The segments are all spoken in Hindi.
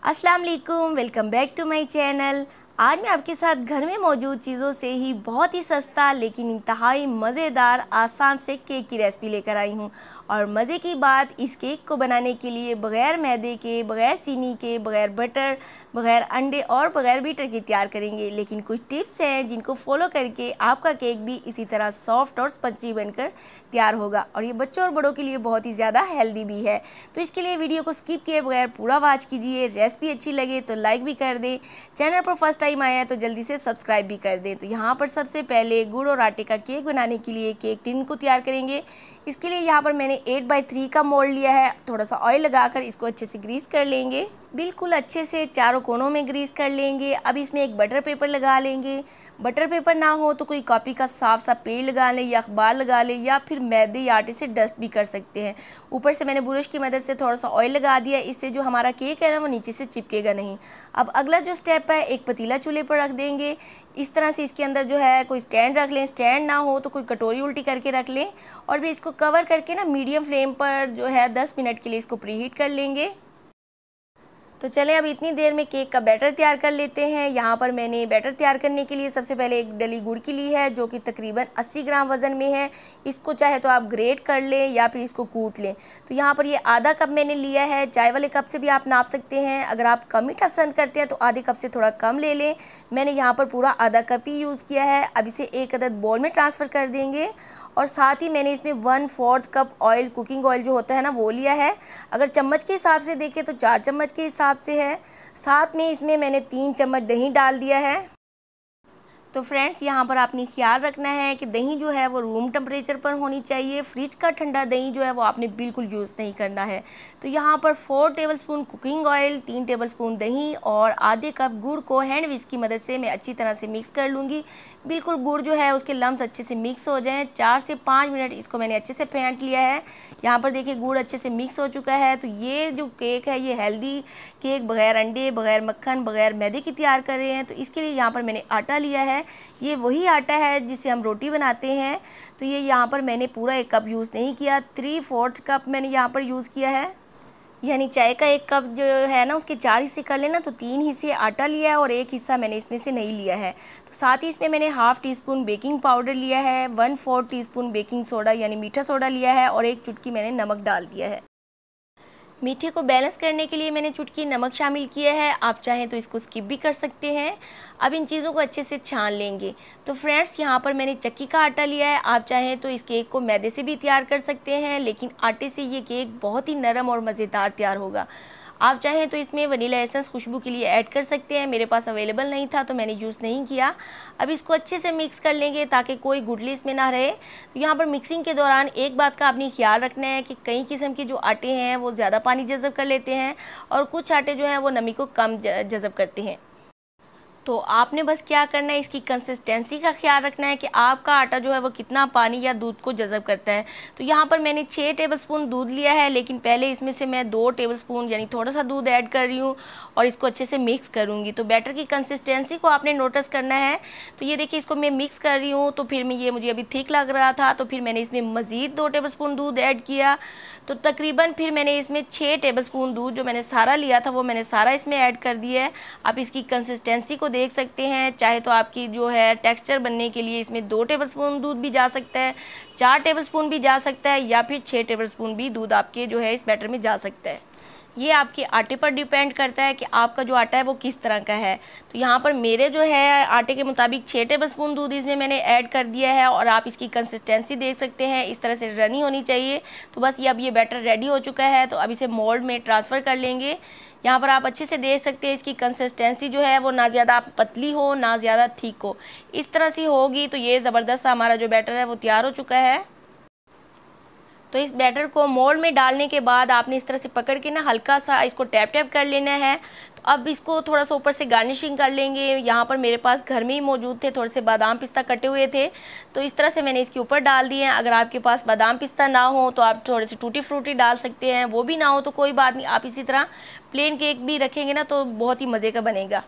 अस्सलाम वालेकुम, welcome back to my channel. आज मैं आपके साथ घर में मौजूद चीज़ों से ही बहुत ही सस्ता लेकिन इंतहाई मज़ेदार आसान से केक की रेसिपी लेकर आई हूँ। और मज़े की बात, इस केक को बनाने के लिए बग़ैर मैदे के, बग़ैर चीनी के, बग़ैर बटर, बग़ैर अंडे और बग़ैर बीटर के तैयार करेंगे। लेकिन कुछ टिप्स हैं जिनको फॉलो करके आपका केक भी इसी तरह सॉफ्ट और स्पंजी बनकर तैयार होगा और ये बच्चों और बड़ों के लिए बहुत ही ज़्यादा हेल्दी भी है। तो इसके लिए वीडियो को स्किप किए बगैर पूरा वॉच कीजिए। रेसिपी अच्छी लगे तो लाइक भी कर दें, चैनल पर फर्स्ट टाइम आया है तो जल्दी से सब्सक्राइब भी कर दें। तो यहाँ पर सबसे पहले गुड़ और आटे का केक बनाने के लिए केक टिन को तैयार करेंगे। इसके लिए यहाँ पर मैंने 8x3 का मोल्ड लिया है। थोड़ा सा ऑयल लगाकर इसको अच्छे से ग्रीस कर लेंगे, बिल्कुल अच्छे से चारों कोनों में ग्रीस कर लेंगे। अब इसमें एक बटर पेपर लगा लेंगे। बटर पेपर ना हो तो कोई कॉपी का साफ सा पेड़ लगा लें या अखबार लगा लें या फिर मैदे या आटे से डस्ट भी कर सकते हैं। ऊपर से मैंने ब्रश की मदद से थोड़ा सा ऑयल लगा दिया, इससे जो हमारा केक है ना वो नीचे से चिपकेगा नहीं। अब अगला जो स्टेप है, एक पतीला चूल्हे पर रख देंगे। इस तरह से इसके अंदर जो है कोई स्टैंड रख लें, स्टैंड ना हो तो कोई कटोरी उल्टी करके रख लें और फिर इसको कवर करके ना मीडियम फ्लेम पर जो है 10 मिनट के लिए इसको प्रीहीट कर लेंगे। तो चलें अब इतनी देर में केक का बैटर तैयार कर लेते हैं। यहाँ पर मैंने बैटर तैयार करने के लिए सबसे पहले एक डली गुड़ की ली है जो कि तकरीबन 80 ग्राम वज़न में है। इसको चाहे तो आप ग्रेट कर लें या फिर इसको कूट लें। तो यहाँ पर ये आधा कप मैंने लिया है। चाय वाले कप से भी आप नाप सकते हैं। अगर आप कम मीठा पसंद करते हैं तो आधे कप से थोड़ा कम ले लें। मैंने यहाँ पर पूरा आधा कप ही यूज़ किया है। अब इसे एक अदद बोल में ट्रांसफ़र कर देंगे और साथ ही मैंने इसमें 1/4 कप ऑयल, कुकिंग ऑयल जो होता है ना वो लिया है। अगर चम्मच के हिसाब से देखें तो 4 चम्मच के हिसाब से है। साथ में इसमें मैंने 3 चम्मच दही डाल दिया है। तो फ्रेंड्स, यहाँ पर आपने ख्याल रखना है कि दही जो है वो रूम टेम्परेचर पर होनी चाहिए। फ्रिज का ठंडा दही जो है वो आपने बिल्कुल यूज़ नहीं करना है। तो यहाँ पर 4 टेबलस्पून कुकिंग ऑयल, 3 टेबलस्पून दही और आधे कप गुड़ को हैंड विस्क की मदद से मैं अच्छी तरह से मिक्स कर लूँगी। बिल्कुल गुड़ जो है उसके लम्स अच्छे से मिक्स हो जाएँ। 4 से 5 मिनट इसको मैंने अच्छे से फेंट लिया है। यहाँ पर देखिए गुड़ अच्छे से मिक्स हो चुका है। तो ये जो केक है ये हेल्दी केक, बग़ैर अंडे, बग़ैर मक्खन, बग़ैर मैदे की तैयार कर रहे हैं। तो इसके लिए यहाँ पर मैंने आटा लिया है। ये वही आटा है जिससे हम रोटी बनाते हैं। तो ये यहाँ पर मैंने पूरा 1 कप यूज़ नहीं किया, 3/4 कप मैंने यहाँ पर यूज़ किया है। यानी चाय का 1 कप जो है ना उसके 4 हिस्से कर लेना, तो 3 हिस्से आटा लिया है और 1 हिस्सा मैंने इसमें से नहीं लिया है। तो साथ ही इसमें मैंने ½ टीस्पून बेकिंग पाउडर लिया है, 1/4 टीस्पून बेकिंग सोडा यानी मीठा सोडा लिया है और 1 चुटकी मैंने नमक डाल दिया है। मीठे को बैलेंस करने के लिए मैंने चुटकी नमक शामिल किया है। आप चाहें तो इसको स्किप भी कर सकते हैं। अब इन चीज़ों को अच्छे से छान लेंगे। तो फ्रेंड्स, यहाँ पर मैंने चक्की का आटा लिया है। आप चाहें तो इस केक को मैदे से भी तैयार कर सकते हैं, लेकिन आटे से ये केक बहुत ही नरम और मज़ेदार तैयार होगा। आप चाहें तो इसमें वनीला एसेंस खुशबू के लिए ऐड कर सकते हैं। मेरे पास अवेलेबल नहीं था तो मैंने यूज़ नहीं किया। अब इसको अच्छे से मिक्स कर लेंगे ताकि कोई गुठली इसमें ना रहे। तो यहाँ पर मिक्सिंग के दौरान एक बात का आपने ख्याल रखना है कि कई किस्म के जो आटे हैं वो ज़्यादा पानी जज़ब कर लेते हैं और कुछ आटे जो हैं वो नमी को कम जज़ब करते हैं। तो आपने बस क्या करना है, इसकी कंसिस्टेंसी का ख्याल रखना है कि आपका आटा जो है वो कितना पानी या दूध को जज़ब करता है। तो यहाँ पर मैंने 6 टेबलस्पून दूध लिया है, लेकिन पहले इसमें से मैं 2 टेबलस्पून यानी थोड़ा सा दूध ऐड कर रही हूँ और इसको अच्छे से मिक्स करूँगी। तो बैटर की कंसिस्टेंसी को आपने नोटिस करना है। तो ये देखिए इसको मैं मिक्स कर रही हूँ। तो फिर मैं ये मुझे अभी थिक लग रहा था तो फिर मैंने इसमें मज़ीद 2 टेबलस्पून दूध ऐड किया। तो तकरीबन फिर मैंने इसमें 6 टेबलस्पून दूध जो मैंने सारा लिया था वो मैंने सारा इसमें ऐड कर दिया है। आप इसकी कंसिस्टेंसी को देख सकते हैं। चाहे तो आपकी जो है टेक्सचर बनने के लिए इसमें 2 टेबलस्पून दूध भी जा सकता है, 4 टेबलस्पून भी जा सकता है या फिर 6 टेबलस्पून भी दूध आपके जो है इस बैटर में जा सकता है। ये आपके आटे पर डिपेंड करता है कि आपका जो आटा है वो किस तरह का है। तो यहाँ पर मेरे जो है आटे के मुताबिक 6 टेबलस्पून दूध इसमें मैंने ऐड कर दिया है और आप इसकी कंसिस्टेंसी देख सकते हैं, इस तरह से रनी होनी चाहिए। तो बस ये अब ये बैटर रेडी हो चुका है। तो अब इसे मोल्ड में ट्रांसफ़र कर लेंगे। यहाँ पर आप अच्छे से देख सकते हैं इसकी कंसिस्टेंसी जो है वो ना ज़्यादा पतली हो ना ज़्यादा ठीक हो, इस तरह से होगी। तो ये ज़बरदस्त हमारा जो बैटर है वो तैयार हो चुका है। तो इस बैटर को मोल्ड में डालने के बाद आपने इस तरह से पकड़ के ना हल्का सा इसको टैप टैप कर लेना है। तो अब इसको थोड़ा सा ऊपर से गार्निशिंग कर लेंगे। यहाँ पर मेरे पास घर में ही मौजूद थे थोड़े से बादाम पिस्ता कटे हुए थे, तो इस तरह से मैंने इसके ऊपर डाल दिए हैं। अगर आपके पास बादाम पिस्ता ना हो तो आप थोड़े से टूटी फ्रूटी डाल सकते हैं, वो भी ना हो तो कोई बात नहीं, आप इसी तरह प्लेन केक भी रखेंगे ना तो बहुत ही मज़े का बनेगा।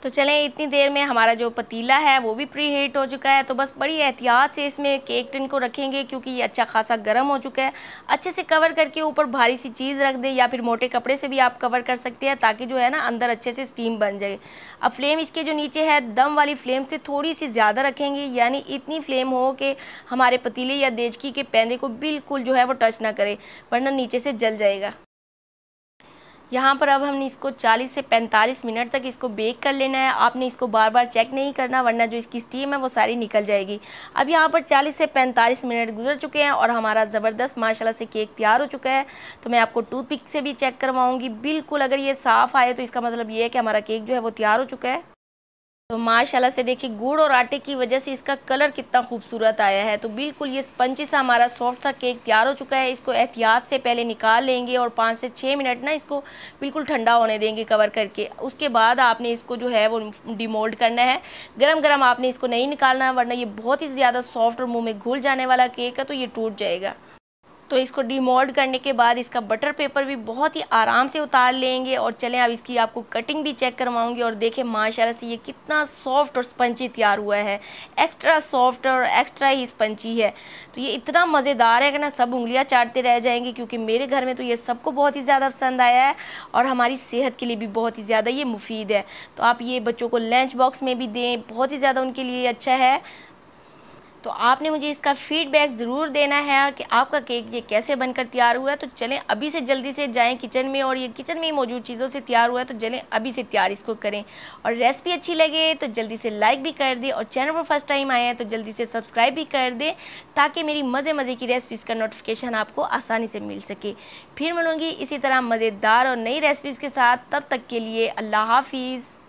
तो चलें, इतनी देर में हमारा जो पतीला है वो भी प्री हीट हो चुका है। तो बस बड़ी एहतियात से इसमें केक टिन को रखेंगे क्योंकि ये अच्छा खासा गर्म हो चुका है। अच्छे से कवर करके ऊपर भारी सी चीज़ रख दें या फिर मोटे कपड़े से भी आप कवर कर सकते हैं ताकि जो है ना अंदर अच्छे से स्टीम बन जाए। अब फ्लेम इसके जो नीचे है दम वाली फ्लेम से थोड़ी सी ज़्यादा रखेंगे, यानी इतनी फ्लेम हो कि हमारे पतीले या देचकी के पैंदे को बिल्कुल जो है वो टच ना करे, वरना नीचे से जल जाएगा। यहाँ पर अब हमने इसको 40 से 45 मिनट तक इसको बेक कर लेना है। आपने इसको बार बार चेक नहीं करना वरना जो इसकी स्टीम है वो सारी निकल जाएगी। अब यहाँ पर 40 से 45 मिनट गुजर चुके हैं और हमारा ज़बरदस्त माशाल्लाह से केक तैयार हो चुका है। तो मैं आपको टूथपिक से भी चेक करवाऊँगी। बिल्कुल अगर ये साफ़ आए तो इसका मतलब ये है कि हमारा केक जो है वो तैयार हो चुका है। तो माशाल्लाह से देखिए गुड़ और आटे की वजह से इसका कलर कितना खूबसूरत आया है। तो बिल्कुल ये स्पंजी सा हमारा सॉफ्ट सा केक तैयार हो चुका है। इसको एहतियात से पहले निकाल लेंगे और 5 से 6 मिनट ना इसको बिल्कुल ठंडा होने देंगे कवर करके। उसके बाद आपने इसको जो है वो डिमोल्ड करना है। गरम गरम आपने इसको नहीं निकालना वरना ये बहुत ही ज़्यादा सॉफ्ट और मुँह में घुल जाने वाला केक है तो ये टूट जाएगा। तो इसको डिमोल्ड करने के बाद इसका बटर पेपर भी बहुत ही आराम से उतार लेंगे। और चलें अब इसकी आपको कटिंग भी चेक करवाऊंगी और देखें माशाल्लाह से ये कितना सॉफ्ट और स्पंजी तैयार हुआ है। एक्स्ट्रा सॉफ्ट और एक्स्ट्रा ही स्पंजी है। तो ये इतना मज़ेदार है कि ना सब उंगलियां चाटते रह जाएंगे क्योंकि मेरे घर में तो ये सबको बहुत ही ज़्यादा पसंद आया है और हमारी सेहत के लिए भी बहुत ही ज़्यादा ये मुफीद है। तो आप ये बच्चों को लंच बॉक्स में भी दें, बहुत ही ज़्यादा उनके लिए अच्छा है। तो आपने मुझे इसका फीडबैक ज़रूर देना है कि आपका केक ये कैसे बनकर तैयार हुआ है। तो चलें अभी से जल्दी से जाएं किचन में और ये किचन में ही मौजूद चीज़ों से तैयार हुआ है तो चलें अभी से तैयार इसको करें। और रेसिपी अच्छी लगे तो जल्दी से लाइक भी कर दें और चैनल पर फर्स्ट टाइम आए हैं तो जल्दी से सब्सक्राइब भी कर दें ताकि मेरी मज़े की रेसिपीज़ का नोटिफिकेशन आपको आसानी से मिल सके। फिर मिलूँगी इसी तरह मज़ेदार और नई रेसिपीज़ के साथ। तब तक के लिए अल्लाह हाफिज़।